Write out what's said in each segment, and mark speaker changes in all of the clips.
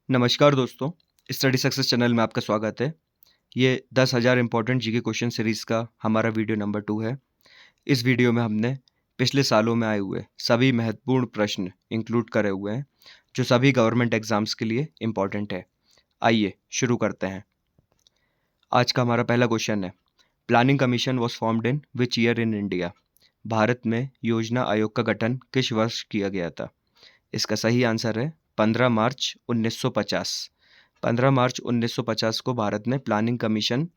Speaker 1: नमस्कार दोस्तों, study success channel में आपका स्वागत है। ये 10,000 इम्पोर्टेंट जीके क्वेश्चन सीरीज़ का हमारा वीडियो नंबर 2 है। इस वीडियो में हमने पिछले सालों में आए हुए सभी महत्वपूर्ण प्रश्न इंक्लूड करे हुए हैं, जो सभी गवर्नमेंट एग्जाम्स के लिए इम्पोर्टेंट है। आइए शुरू करते हैं। आज का हमारा पहला क्वेश्चन है, planning commission was formed in which year in India? Bharat में योजना आयोग का गठन किस वर्ष किया गया था? इसका सही आंसर है 15 मार्च 1950। 15 मार्च 1950 को भारत में प्लानिंग कमीशन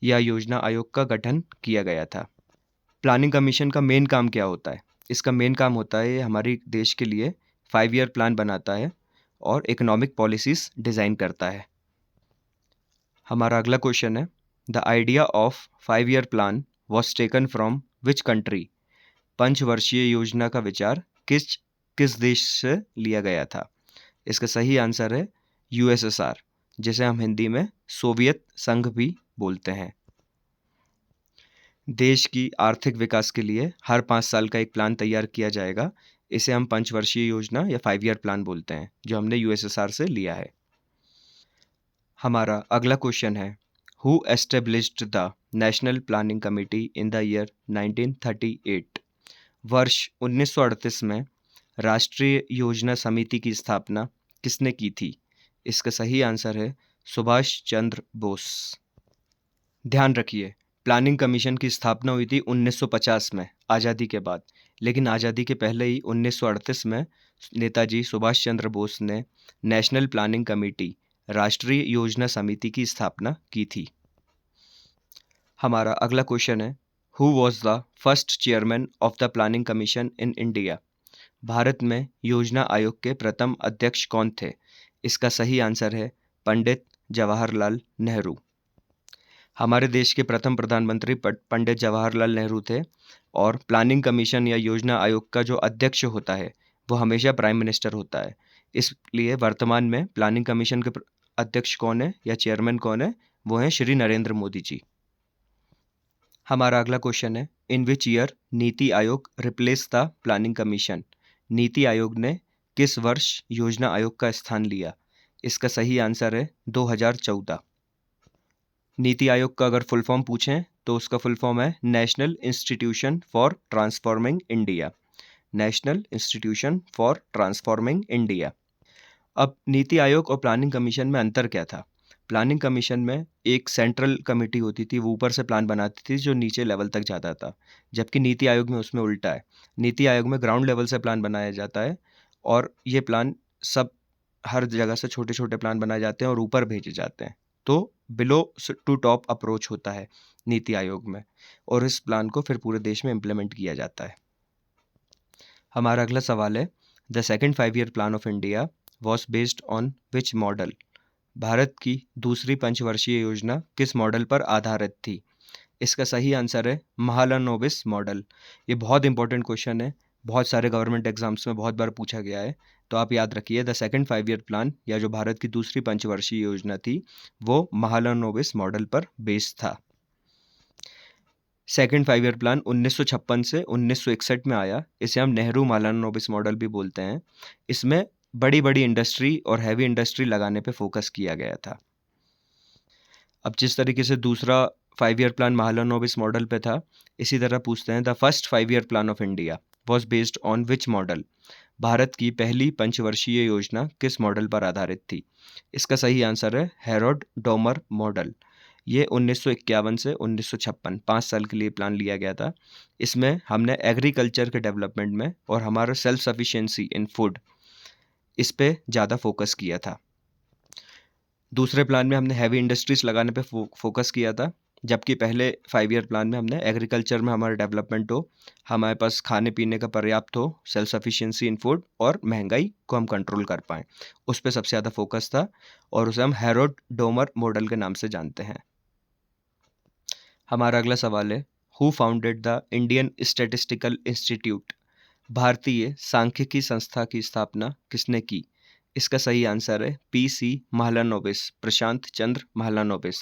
Speaker 1: या योजना आयोग का गठन किया गया था। प्लानिंग कमीशन का मेन काम क्या होता है? इसका मेन काम होता है, ये हमारे देश के लिए 5 ईयर प्लान बनाता है और इकोनॉमिक पॉलिसीज डिज़ाइन करता है। हमारा अगला क्वेश्चन है, the idea of 5 year plan was taken from which country? पंचवर्षीय योजना का विचार किस देश से लिया गया था? इसका सही आंसर है यूएसएसआर, जिसे हम हिंदी में सोवियत संघ भी बोलते हैं। देश की आर्थिक विकास के लिए हर 5 साल का एक प्लान तैयार किया जाएगा। इसे हम पंचवर्षीय योजना या 5 ईयर प्लान बोलते हैं, जो हमने यूएसएसआर से लिया है। हमारा अगला क्वेश्चन है, who established the national planning committee in the year 1938? वर्ष 1938 में राष्ट्रीय योजना समिति की स्थापना किसने की थी? इसका सही आंसर है सुभाष चंद्र बोस। ध्यान रखिए, प्लानिंग कमीशन की स्थापना हुई थी 1950 में, आज़ादी के बाद। लेकिन आज़ादी के पहले ही 1938 में नेताजी सुभाष चंद्र बोस ने नेशनल प्लानिंग कमेटी, राष्ट्रीय योजना समिति की स्थापना की थी। हमारा अगला क्वेश्चन है, who was the first chairman of the planning commission in India? Bharat में योजना आयोग के प्रथम अध्यक्ष कौन थे? इसका सही आंसर है पंडित जवाहरलाल नेहरू। हमारे देश के प्रथम प्रधानमंत्री पंडित जवाहरलाल नेहरू थे, और प्लानिंग कमीशन या योजना आयोग का जो अध्यक्ष होता है वो हमेशा प्राइम मिनिस्टर होता है। इसलिए वर्तमान में प्लानिंग कमीशन के अध्यक्ष कौन है या चेयरमैन कौन है? वो हैं श्री नरेंद्र मोदी जी। हमारा अगला क्वेश्चन है, इन which year NITI Aayog replace the planning commission? NITI Aayog ने किस वर्ष योजना आयोग का स्थान लिया? इसका सही आंसर है 2014। नीति आयोग का अगर फुल फॉर्म पूछें तो उसका फुल फॉर्म है national institution for transforming India. National institution for transforming India. अब नीति आयोग और प्लानिंग कमीशन में अंतर क्या था? प्लानिंग कमीशन में एक सेंट्रल कमेटी होती थी, वो ऊपर से प्लान बनाती थी जो नीचे लेवल तक जाता था, जबकि नीति आयोग में उसमें उल्टा है। नीति आयोग में ग्राउंड लेवल से प्लान बनाया जाता है, और ये प्लान सब हर जगह से छोटे छोटे प्लान बनाए जाते हैं और ऊपर भेजे जाते हैं। तो बिलो टू टॉप अप्रोच होता है नीति आयोग में, और इस प्लान को फिर पूरे देश में इम्प्लीमेंट किया जाता है। हमारा अगला सवाल है, the second 5 year plan of India was based on which model? Bharat की दूसरी पंचवर्षीय योजना किस मॉडल पर आधारित थी? इसका सही आंसर है महालनोबिस मॉडल। ये बहुत इंपॉर्टेंट क्वेश्चन है, बहुत सारे गवर्नमेंट एग्जाम्स में बहुत बार पूछा गया है, तो आप याद रखिए, द सेकेंड 5 ईयर प्लान या जो भारत की दूसरी पंचवर्षीय योजना थी वो महालनोबिस मॉडल पर बेस्ड था। सेकेंड 5 ईयर प्लान 1956 से 1961 में आया। इसे हम नेहरू महालनोबिस मॉडल भी बोलते हैं। इसमें बड़ी बड़ी इंडस्ट्री और हैवी इंडस्ट्री लगाने पे फोकस किया गया था। अब जिस तरीके से दूसरा 5 ईयर प्लान महालनोबिस मॉडल पे था, इसी तरह पूछते हैं, the first 5 year plan of India was based on which model? Bharat की पहली पंचवर्षीय योजना किस मॉडल पर आधारित थी? इसका सही आंसर है हेरोड डोमर मॉडल। ये 1951 से 1956 5 साल के लिए प्लान लिया गया था। इसमें हमने एग्रीकल्चर के डेवलपमेंट में और हमारा सेल्फ सफिशिएंसी इन फूड, इस पे ज़्यादा फोकस किया था। दूसरे प्लान में हमने हैवी इंडस्ट्रीज लगाने पे फोकस किया था, जबकि पहले 5 ईयर प्लान में हमने एग्रीकल्चर में हमारा डेवलपमेंट हो, हमारे पास खाने पीने का पर्याप्त हो, सेल्फ सफिशिएंसी इन फूड, और महंगाई को हम कंट्रोल कर पाएँ, उस पर सबसे ज़्यादा फोकस था, और उसे हम हेरोड डोमर मॉडल के नाम से जानते हैं। हमारा अगला सवाल है, who founded the Indian statistical institute? भारतीय सांख्यिकी संस्था की स्थापना किसने की? इसका सही आंसर है पीसी महालनोबिस, प्रशांत चंद्र महालनोबिस।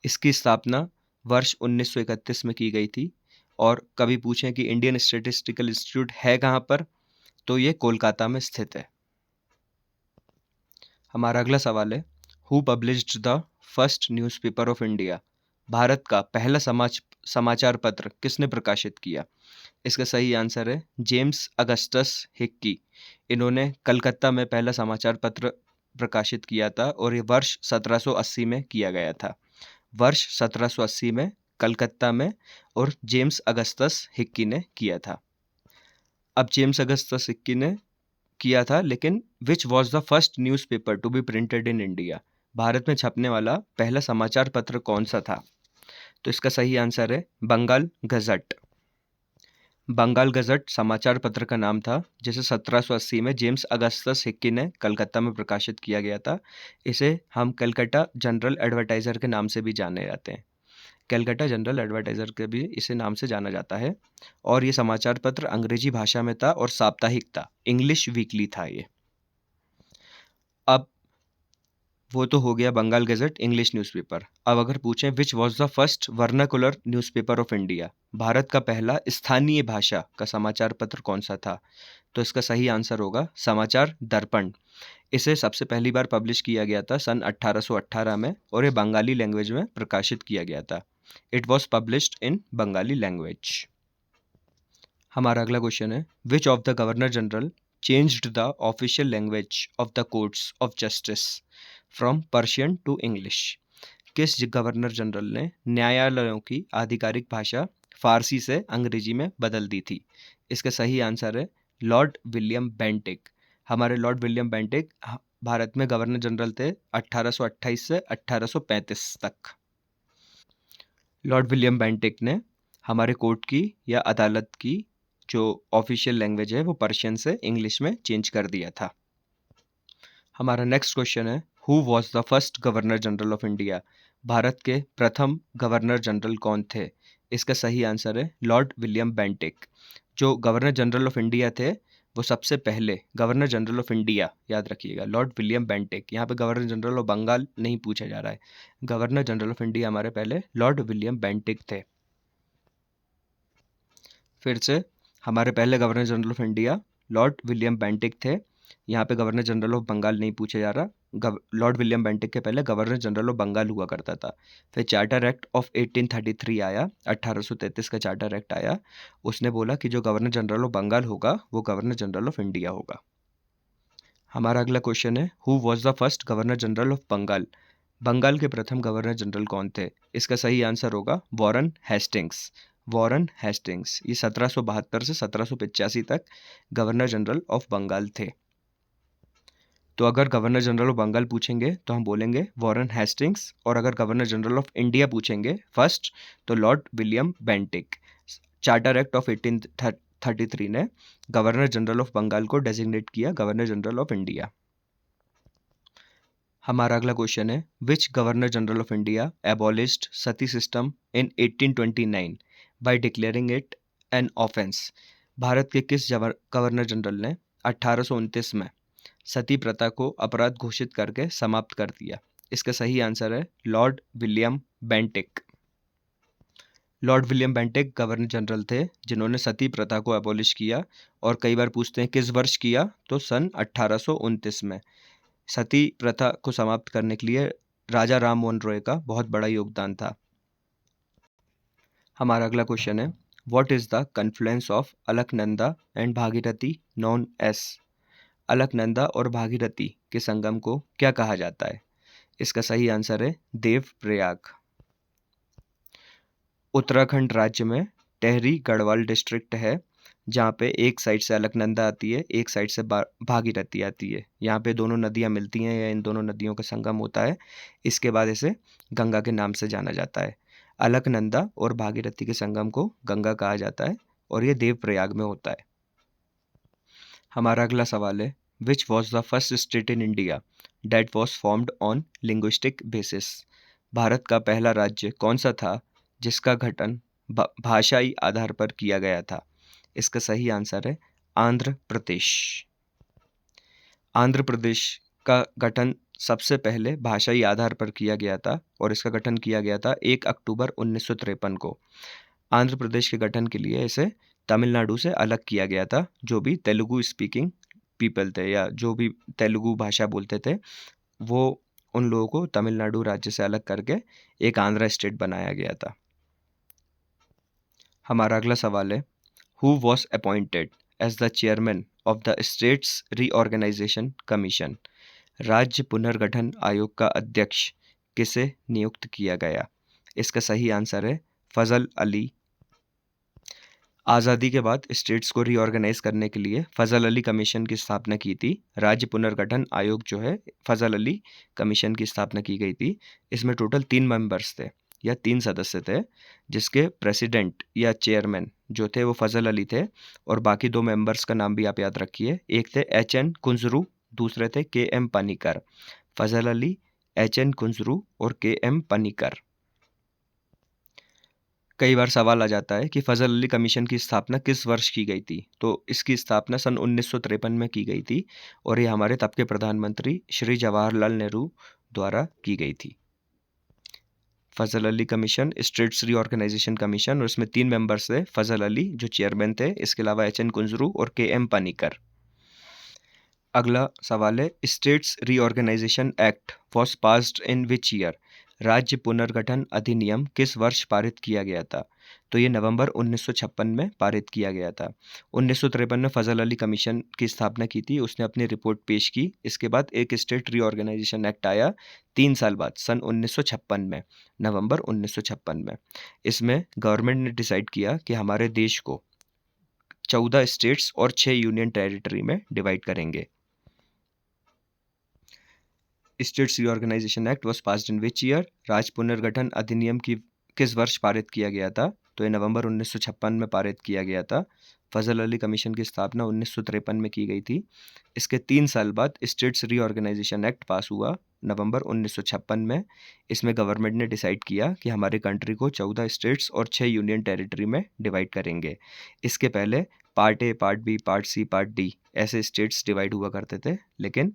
Speaker 1: इसकी स्थापना वर्ष 1931 में की गई थी। और कभी पूछें कि इंडियन स्टैटिस्टिकल इंस्टीट्यूट है कहाँ पर, तो ये कोलकाता में स्थित है। हमारा अगला सवाल है, who published the first newspaper of India? Bharat का पहला समाचार पत्र किसने प्रकाशित किया? इसका सही आंसर है जेम्स अगस्टस हिक्की। इन्होंने कलकत्ता में पहला समाचार पत्र प्रकाशित किया था और ये वर्ष 1780 में किया गया था। वर्ष 1780 में कलकत्ता में और जेम्स अगस्टस हिक्की ने किया था। अब जेम्स अगस्टस हिक्की ने किया था, लेकिन which was the first newspaper to be printed in India? Bharat में छपने वाला पहला समाचार पत्र कौन सा था? तो इसका सही आंसर है बंगाल गजट। बंगाल गजट समाचार पत्र का नाम था, जिसे 1780 में जेम्स अगस्टस हिक्की ने कलकत्ता में प्रकाशित किया गया था। इसे हम कलकत्ता जनरल एडवर्टाइजर के नाम से भी जाने जाते हैं। कलकत्ता जनरल एडवर्टाइजर के भी इसे नाम से जाना जाता है। और ये समाचार पत्र अंग्रेजी भाषा में था और साप्ताहिक था, इंग्लिश वीकली था ये। अब वो तो हो गया बंगाल गजट इंग्लिश न्यूज़पेपर। अब अगर पूछें विच was the first vernacular newspaper of India? Bharat का पहला स्थानीय भाषा का समाचार पत्र कौन सा था? तो इसका सही आंसर होगा समाचार दर्पण। इसे सबसे पहली बार पब्लिश किया गया था सन 1818 में और ये बंगाली लैंग्वेज में प्रकाशित किया गया था। It was published in Bengali language. हमारा अगला क्वेश्चन है, which of the governor general changed the official language of the courts of justice from Persian to English? किस गवर्नर जनरल ने न्यायालयों की आधिकारिक भाषा फारसी से अंग्रेजी में बदल दी थी? इसका सही आंसर है लॉर्ड विलियम बेंटिक। हमारे लॉर्ड विलियम बेंटिक भारत में गवर्नर जनरल थे 1828 से 1835 तक। लॉर्ड विलियम बेंटिक ने हमारे कोर्ट की या अदालत की जो ऑफिशियल लैंग्वेज है वो पर्शियन से इंग्लिश में चेंज कर दिया था। हमारा नेक्स्ट क्वेश्चन है, who was the first governor general of India? Bharat के प्रथम गवर्नर जनरल कौन थे? इसका सही आंसर है लॉर्ड विलियम बेंटिक। जो गवर्नर जनरल ऑफ इंडिया थे वो सबसे पहले गवर्नर जनरल ऑफ इंडिया, याद रखिएगा, लॉर्ड विलियम बेंटिक। यहाँ पे गवर्नर जनरल ऑफ बंगाल नहीं पूछा जा रहा है, गवर्नर जनरल ऑफ इंडिया हमारे पहले लॉर्ड विलियम बेंटिक थे। फिर से हमारे पहले governor general of India Lord William Bentinck थे। यहाँ पे गवर्नर जनरल ऑफ बंगाल नहीं पूछा जा रहा। लॉर्ड विलियम बेंटिक के पहले गवर्नर जनरल ऑफ बंगाल हुआ करता था। फिर चार्टर एक्ट ऑफ 1833 आया, 1833 का चार्टर एक्ट आया। उसने बोला कि जो गवर्नर जनरल ऑफ बंगाल होगा वो गवर्नर जनरल ऑफ इंडिया होगा। हमारा अगला क्वेश्चन है, who was the first governor general of Bengal? Bengal के प्रथम गवर्नर जनरल कौन थे? इसका सही आंसर होगा वॉरेन हेस्टिंग्स। वॉरेन हेस्टिंग्स ये 1772 से 1785 तक गवर्नर जनरल ऑफ बंगाल थे। तो अगर गवर्नर जनरल ऑफ बंगाल पूछेंगे तो हम बोलेंगे वॉरेन हेस्टिंग्स, और अगर गवर्नर जनरल ऑफ इंडिया पूछेंगे फर्स्ट तो Lord William Bentinck. Charter act of 1833 ने गवर्नर जनरल ऑफ बंगाल को डेजिग्नेट किया गवर्नर जनरल ऑफ इंडिया। हमारा अगला क्वेश्चन है, which governor general of India abolished sati system in 1829 by declaring it an offence? Bharat के किस गवर्नर जनरल ने 1829 में सती प्रथा को अपराध घोषित करके समाप्त कर दिया? इसका सही आंसर है Lord William Bentinck. Lord William Bentinck governor general थे जिन्होंने सती प्रथा को एबॉलिश किया, और कई बार पूछते हैं किस वर्ष किया, तो सन 1829 में। सती प्रथा को समाप्त करने के लिए राजा राम मोहन रॉय का बहुत बड़ा योगदान था। हमारा अगला क्वेश्चन है, what is the confluence of Alaknanda and Bhagirathi known as? Alaknanda और भागीरथी के संगम को क्या कहा जाता है? इसका सही आंसर है देवप्रयाग। उत्तराखंड राज्य में टेहरी गढ़वाल डिस्ट्रिक्ट है, जहाँ पे एक साइड से अलकनंदा आती है, एक साइड से भागीरथी आती है। यहाँ पे दोनों नदियाँ मिलती हैं या इन दोनों नदियों का संगम होता है। इसके बाद इसे गंगा के नाम से जाना जाता है। अलकनंदा और भागीरथी के संगम को गंगा कहा जाता है और ये देवप्रयाग में होता है। हमारा अगला सवाल है, which was the first state in India that was formed on linguistic basis? Bharat का पहला राज्य कौन सा था जिसका गठन भाषाई आधार पर किया गया था? इसका सही आंसर है आंध्र प्रदेश। आंध्र प्रदेश का गठन सबसे पहले भाषाई आधार पर किया गया था और इसका गठन किया गया था 1 अक्टूबर 1953 को। आंध्र प्रदेश के गठन के लिए इसे तमिलनाडु से अलग किया गया था। जो भी तेलुगु स्पीकिंग पीपल थे या जो भी तेलुगु भाषा बोलते थे वो उन लोगों को तमिलनाडु राज्य से अलग करके एक आंध्रा स्टेट बनाया गया था। हमारा अगला सवाल है, who was appointed as the chairman of the states reorganisation commission? राज्य पुनर्गठन आयोग का अध्यक्ष किसे नियुक्त किया गया? इसका सही आंसर है फजल अली। आज़ादी के बाद स्टेट्स को रीऑर्गेनाइज करने के लिए फजल अली कमीशन की स्थापना की थी। राज्य पुनर्गठन आयोग जो है, फजल अली कमीशन की स्थापना की गई थी। इसमें टोटल 3 मेंबर्स थे या 3 सदस्य थे, जिसके प्रेसिडेंट या चेयरमैन जो थे वो फजल अली थे, और बाकी 2 मेंबर्स का नाम भी आप याद रखिए। एक थे एच.एन. कुंजरू, दूसरे थे के.एम. पनिकर। फजल अली, एच.एन. कुंजरू और के.एम. पनिकर। कई बार सवाल आ जाता है कि फजल अली कमीशन की स्थापना किस वर्ष की गई थी? तो इसकी स्थापना सन 1953 में की गई थी, और ये हमारे तब के प्रधानमंत्री श्री जवाहरलाल नेहरू द्वारा की गई थी। Fazal Ali commission, states reorganisation commission, और इसमें 3 मेंबर्स थे। फजल अली जो चेयरमैन थे, इसके अलावा एच.एन. कुंजरू और के.एम. पनिकर। अगला सवाल है, states reorganisation act was passed in which year? राज्य पुनर्गठन अधिनियम किस वर्ष पारित किया गया था? तो ये नवंबर 1956 में पारित किया गया था। 1953 में फजल अली कमीशन की स्थापना की थी, उसने अपनी रिपोर्ट पेश की। इसके बाद एक स्टेट रीऑर्गेनाइजेशन एक्ट आया 3 साल बाद, सन 1956 में, नवंबर 1956 में। इसमें गवर्नमेंट ने डिसाइड किया कि हमारे देश को 14 स्टेट्स और 6 यूनियन टेरिटरी में डिवाइड करेंगे। States reorganisation act was passed in which year? राज्य पुनर्गठन अधिनियम की किस वर्ष पारित किया गया था? तो ये नवंबर 1956 में पारित किया गया था। फजल अली कमीशन की स्थापना 1953 में की गई थी। इसके 3 साल बाद स्टेट्स रीऑर्गेनाइजेशन एक्ट पास हुआ, नवंबर 1956 में। इसमें गवर्नमेंट ने डिसाइड किया कि हमारे कंट्री को 14 स्टेट्स और 6 यूनियन टेरिटरी में डिवाइड करेंगे। इसके पहले part A, part B, part C, part D ऐसे स्टेट्स डिवाइड हुआ करते थे, लेकिन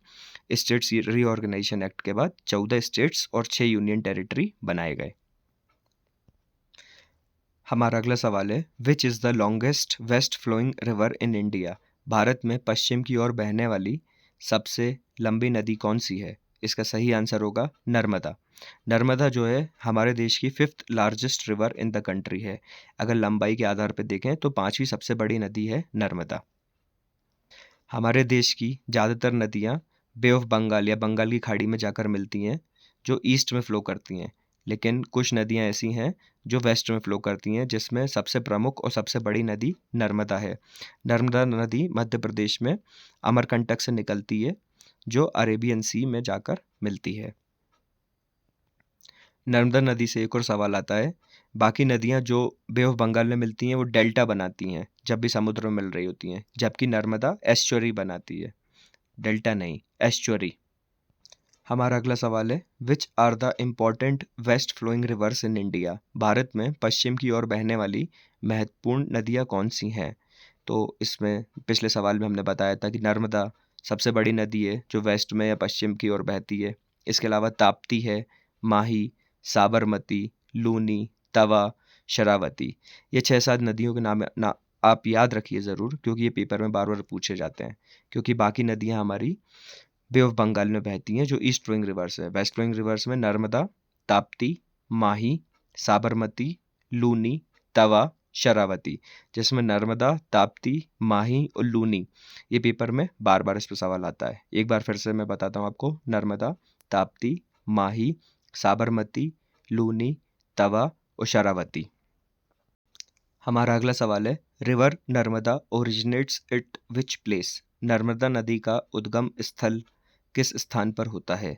Speaker 1: स्टेट्स रीऑर्गेनाइजेशन एक्ट के बाद 14 स्टेट्स और 6 यूनियन टेरिटरी बनाए गए। हमारा अगला सवाल है, which is the longest west flowing river in India? Bharat में पश्चिम की ओर बहने वाली सबसे लंबी नदी कौन सी है? इसका सही आंसर होगा नर्मदा। नर्मदा जो है हमारे देश की 5th largest river in the country है। अगर लंबाई के आधार पर देखें तो 5वीं सबसे बड़ी नदी है नर्मदा। हमारे देश की ज़्यादातर नदियाँ बे ऑफ बंगाल या बंगाल की खाड़ी में जाकर मिलती हैं, जो ईस्ट में फ़्लो करती हैं। लेकिन कुछ नदियाँ ऐसी हैं जो वेस्ट में फ़्लो करती हैं, जिसमें सबसे प्रमुख और सबसे बड़ी नदी नर्मदा है। नर्मदा नदी मध्य प्रदेश में अमरकंटक से निकलती है, जो अरेबियन सी में जाकर मिलती है। नर्मदा नदी से एक और सवाल आता है, बाकी नदियाँ जो बे ऑफ बंगाल में मिलती हैं वो डेल्टा बनाती हैं जब भी समुद्र में मिल रही होती हैं, जबकि नर्मदा एस्चुरी बनाती है, डेल्टा नहीं, एस्चुरी। हमारा अगला सवाल है, which are the important west flowing rivers in India? Bharat में पश्चिम की ओर बहने वाली महत्वपूर्ण नदियाँ कौन सी हैं? तो इसमें पिछले सवाल में हमने बताया था कि नर्मदा सबसे बड़ी नदी है जो वेस्ट में या पश्चिम की ओर बहती है। इसके अलावा ताप्ती है, माही, साबरमती, लूनी, तवा, शरावती। ये 6-7 नदियों के नाम आप याद रखिए ज़रूर, क्योंकि ये पेपर में बार बार पूछे जाते हैं। क्योंकि बाकी नदियाँ हमारी बे ऑफ बंगाल में बहती हैं, जो ईस्ट फ्लोइंग रिवर्स है। वेस्ट फ्लोइंग रिवर्स में नर्मदा, ताप्ती, माही, साबरमती, लूनी, तवा, शरावती। जिसमें नर्मदा, ताप्ती, माही और लूनी, ये पेपर में बार बार इस पर सवाल आता है। एक बार फिर से मैं बताता हूँ आपको, नर्मदा, ताप्ती, माही, साबरमती, लूनी, तवा और शरावती। हमारा अगला सवाल है, river Narmada originates eight which place? Narmada नदी का उद्गम स्थल किस स्थान पर होता है?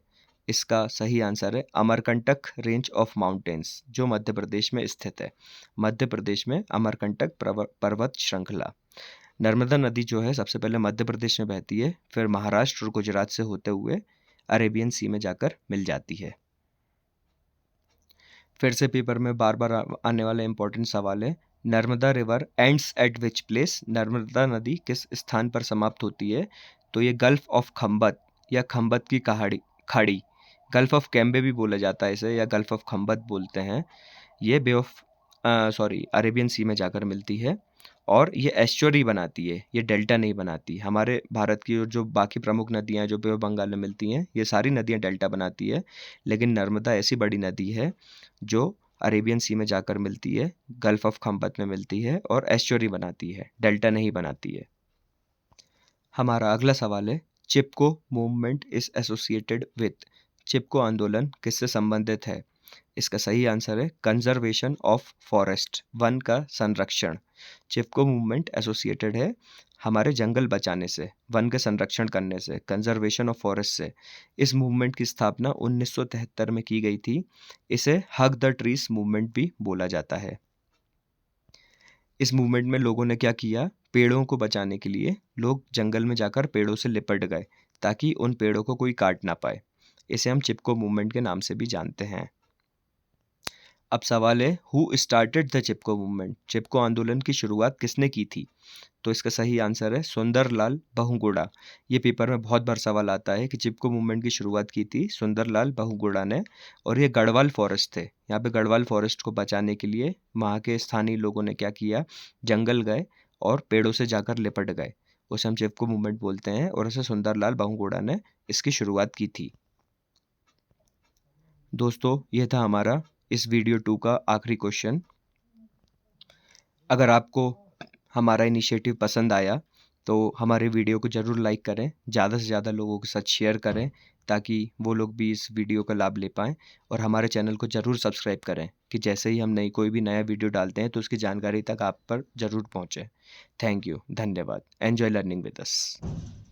Speaker 1: इसका सही आंसर है अमरकंटक रेंज ऑफ माउंटेन्स, जो मध्य प्रदेश में स्थित है। मध्य प्रदेश में अमरकंटक पर्वत श्रृंखला। नर्मदा नदी जो है सबसे पहले मध्य प्रदेश में बहती है, फिर महाराष्ट्र और गुजरात से होते हुए अरेबियन सी में जाकर मिल जाती है। फिर से पेपर में बार बार आने वाला इंपॉर्टेंट सवाल है, Narmada river ends at which place? Narmada नदी किस स्थान पर समाप्त होती है? तो ये गल्फ ऑफ खंबत या खंबत की खाड़ी, गल्फ ऑफ कैम्बे भी बोला जाता है इसे, या गल्फ ऑफ खंबत बोलते हैं। ये बे ऑफ अरेबियन सी में जाकर मिलती है, और ये एस्चुअरी बनाती है, ये डेल्टा नहीं बनाती। हमारे भारत की जो बाकी प्रमुख नदियाँ हैं जो बे ऑफ बंगाल में मिलती हैं, ये सारी नदियाँ डेल्टा बनाती है, लेकिन नर्मदा ऐसी बड़ी नदी है जो अरेबियन सी में जाकर मिलती है, गल्फ ऑफ खंबत में मिलती है और एस्चुअरी बनाती है, डेल्टा नहीं बनाती है। हमारा अगला सवाल है, चिपको मूवमेंट इज एसोसिएटेड विथ। चिपको आंदोलन किससे संबंधित है? इसका सही आंसर है कंजर्वेशन ऑफ फॉरेस्ट, वन का संरक्षण। चिपको मूवमेंट एसोसिएटेड है हमारे जंगल बचाने से, वन के संरक्षण करने से, कंजर्वेशन ऑफ फॉरेस्ट से। इस मूवमेंट की स्थापना 1973 में की गई थी। इसे हग द ट्रीज मूवमेंट भी बोला जाता है। इस मूवमेंट में लोगों ने क्या किया, पेड़ों को बचाने के लिए लोग जंगल में जाकर पेड़ों से लिपट गए ताकि उन पेड़ों को कोई काट ना पाए। इसे हम चिपको मूवमेंट के नाम से भी जानते हैं। अब सवाल है, who started the Chipko movement? Chipko आंदोलन की शुरुआत किसने की थी? तो इसका सही आंसर है सुंदरलाल बहुगुणा। ये पेपर में बहुत बार सवाल आता है कि चिपको मूवमेंट की शुरुआत की थी सुंदरलाल बहुगुणा ने, और ये गढ़वाल फॉरेस्ट थे। यहाँ पे गढ़वाल फॉरेस्ट को बचाने के लिए वहाँ के स्थानीय लोगों ने क्या किया, जंगल गए और पेड़ों से जाकर लिपट गए। उसे हम चिपको मूवमेंट बोलते हैं और इसे सुंदरलाल बहुगुणा ने इसकी शुरुआत की थी। दोस्तों, यह था हमारा इस वीडियो 2 का आखिरी क्वेश्चन। अगर आपको हमारा इनिशिएटिव पसंद आया तो हमारे वीडियो को ज़रूर लाइक करें, ज़्यादा से ज़्यादा लोगों के साथ शेयर करें ताकि वो लोग भी इस वीडियो का लाभ ले पाएँ, और हमारे चैनल को ज़रूर सब्सक्राइब करें कि जैसे ही हम कोई भी नया वीडियो डालते हैं तो उसकी जानकारी तक आप पर ज़रूर पहुँचे। थैंक यू, धन्यवाद। Enjoy learning with us.